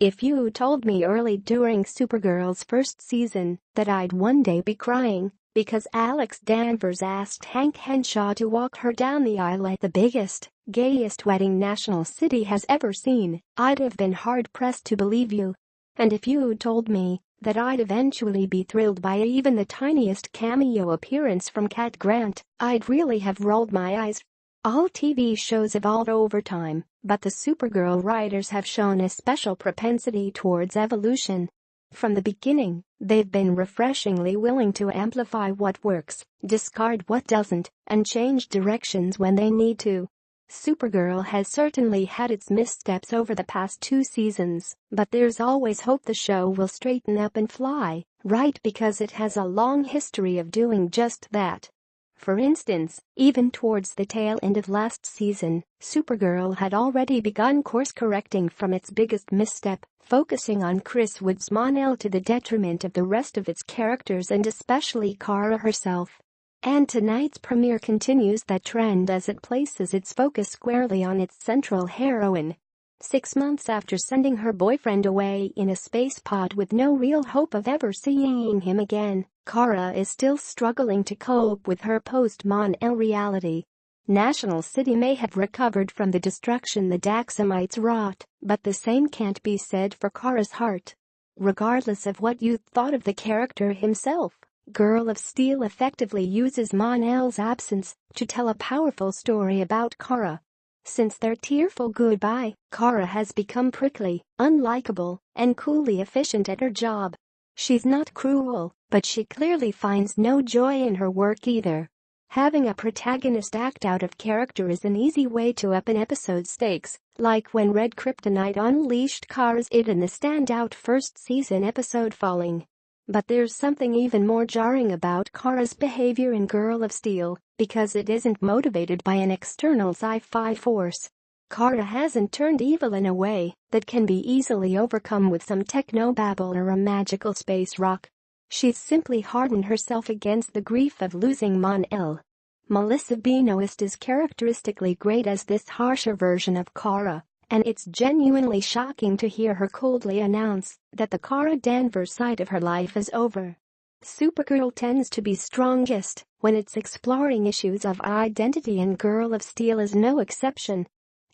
If you told me early during Supergirl's first season that I'd one day be crying because Alex Danvers asked Hank Henshaw to walk her down the aisle at the biggest, gayest wedding National City has ever seen, I'd have been hard-pressed to believe you. And if you told me that I'd eventually be thrilled by even the tiniest cameo appearance from Cat Grant, I'd really have rolled my eyes. All TV shows evolve over time, but the Supergirl writers have shown a special propensity towards evolution. From the beginning, they've been refreshingly willing to amplify what works, discard what doesn't, and change directions when they need to. Supergirl has certainly had its missteps over the past 2 seasons, but there's always hope the show will straighten up and fly right because it has a long history of doing just that. For instance, even towards the tail end of last season, Supergirl had already begun course-correcting from its biggest misstep, focusing on Chris Wood's Mon-El to the detriment of the rest of its characters and especially Kara herself. And tonight's premiere continues that trend as it places its focus squarely on its central heroine. 6 months after sending her boyfriend away in a space pod with no real hope of ever seeing him again, Kara is still struggling to cope with her post-Mon-El reality. National City may have recovered from the destruction the Daxamites wrought, but the same can't be said for Kara's heart. Regardless of what you thought of the character himself, Girl of Steel effectively uses Mon-El's absence to tell a powerful story about Kara. Since their tearful goodbye, Kara has become prickly, unlikable, and coolly efficient at her job. She's not cruel, but she clearly finds no joy in her work either. Having a protagonist act out of character is an easy way to up an episode's stakes, like when Red Kryptonite unleashed Kara's id in the standout first season episode Falling. But there's something even more jarring about Kara's behavior in Girl of Steel, because it isn't motivated by an external sci-fi force. Kara hasn't turned evil in a way that can be easily overcome with some technobabble or a magical space rock. She's simply hardened herself against the grief of losing Mon-El. Melissa Benoist is characteristically great as this harsher version of Kara, and it's genuinely shocking to hear her coldly announce that the Kara Danvers side of her life is over. Supergirl tends to be strongest when it's exploring issues of identity, and Girl of Steel is no exception.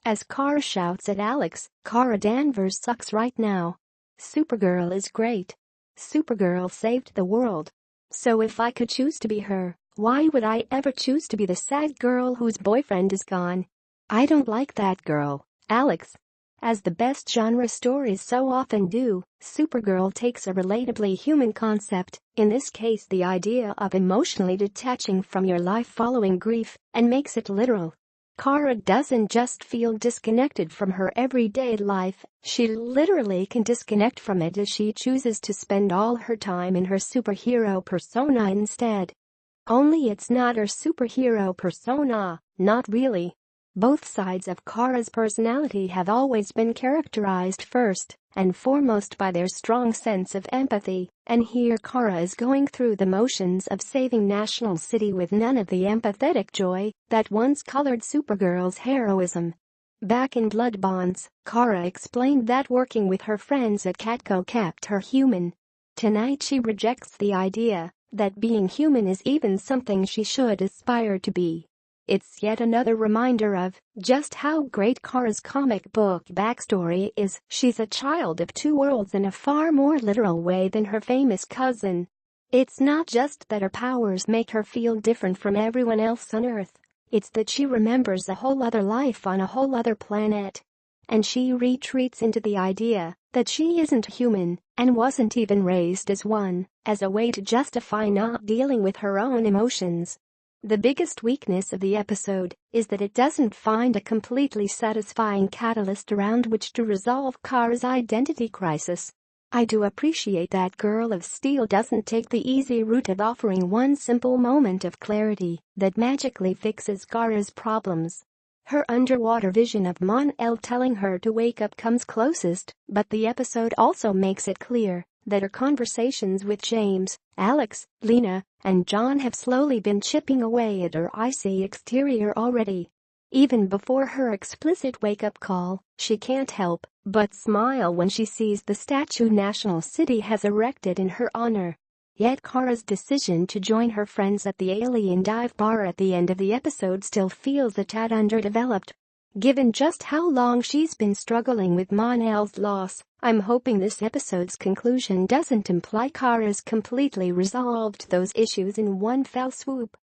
As Kara shouts at Alex, Kara Danvers sucks right now. Supergirl is great. Supergirl saved the world. So if I could choose to be her, why would I ever choose to be the sad girl whose boyfriend is gone? I don't like that girl, Alex. As the best genre stories so often do, Supergirl takes a relatably human concept, in this case the idea of emotionally detaching from your life following grief, and makes it literal. Kara doesn't just feel disconnected from her everyday life, she literally can disconnect from it as she chooses to spend all her time in her superhero persona instead. Only it's not her superhero persona, not really. Both sides of Kara's personality have always been characterized first and foremost by their strong sense of empathy, and here Kara is going through the motions of saving National City with none of the empathetic joy that once colored Supergirl's heroism. Back in Blood Bonds, Kara explained that working with her friends at Catco kept her human. Tonight she rejects the idea that being human is even something she should aspire to be. It's yet another reminder of just how great Kara's comic book backstory is. She's a child of 2 worlds in a far more literal way than her famous cousin. It's not just that her powers make her feel different from everyone else on Earth. It's that she remembers a whole other life on a whole other planet. And she retreats into the idea that she isn't human and wasn't even raised as one, as a way to justify not dealing with her own emotions. The biggest weakness of the episode is that it doesn't find a completely satisfying catalyst around which to resolve Kara's identity crisis. I do appreciate that Girl of Steel doesn't take the easy route of offering one simple moment of clarity that magically fixes Kara's problems. Her underwater vision of Mon-El telling her to wake up comes closest, but the episode also makes it clear that her conversations with James, Alex, Lena, and John have slowly been chipping away at her icy exterior already. Even before her explicit wake-up call, she can't help but smile when she sees the statue National City has erected in her honor. Yet Kara's decision to join her friends at the alien dive bar at the end of the episode still feels a tad underdeveloped. Given just how long she's been struggling with Mon-El's loss, I'm hoping this episode's conclusion doesn't imply Kara's completely resolved those issues in one fell swoop.